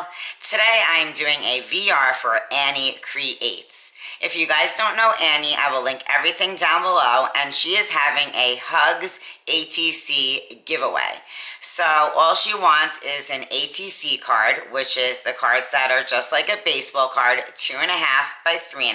channel. Today I'm doing a VR for Annie Creates. If you guys don't know Annie, I will link everything down below, and she is having a Hugs ATC giveaway. So all she wants is an ATC card, which is the cards that are just like a baseball card, 2.5 by 3.5,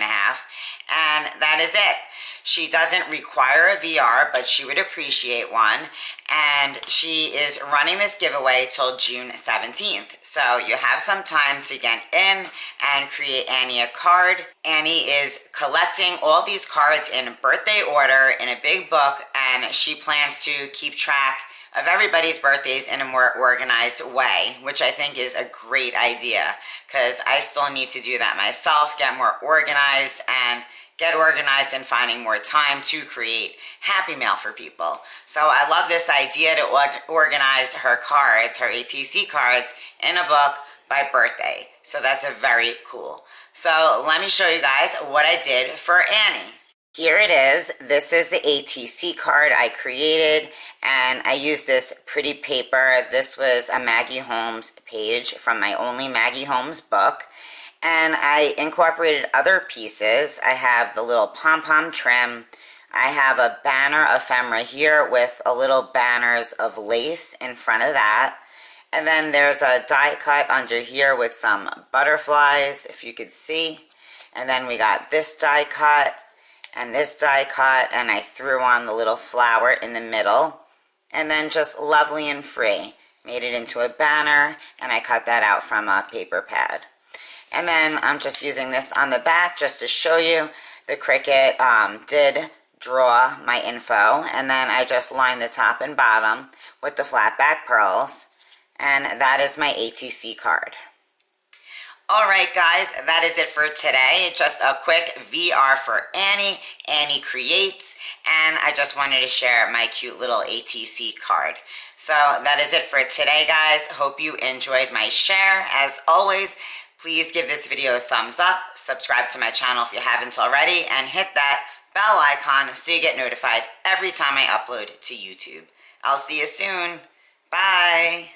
and that is it. She doesn't require a VR, but she would appreciate one, and she is running this giveaway till June 17th. So you have some time to get in and create Annie a card. Annie is collecting all these cards in birthday order in a big book, and she plans to keep track of everybody's birthdays in a more organized way, which I think is a great idea, because I still need to do that myself, get more organized and get organized in finding more time to create Happy Mail for people. So I love this idea to organize her cards, her ATC cards, in a book by birthday. So that's a very cool. So let me show you guys what I did for Annie. Here it is. This is the ATC card I created, and I used this pretty paper. This was a Maggie Holmes page from my Only Maggie Holmes book. And I incorporated other pieces. I have the little pom-pom trim. I have a banner ephemera here with a little banners of lace in front of that. And then there's a die cut under here with some butterflies, if you could see. And then we got this die cut and this die cut, and I threw on the little flower in the middle. And then just lovely and free. Made it into a banner, and I cut that out from a paper pad. And then I'm just using this on the back just to show you the Cricut did draw my info, and then I just lined the top and bottom with the flat back pearls, and that is my ATC card. Alright guys, that is it for today. Just a quick VR for Annie, Annie Creates, and I just wanted to share my cute little ATC card. So that is it for today guys. Hope you enjoyed my share. As always, please give this video a thumbs up, subscribe to my channel if you haven't already, and hit that bell icon so you get notified every time I upload to YouTube. I'll see you soon. Bye.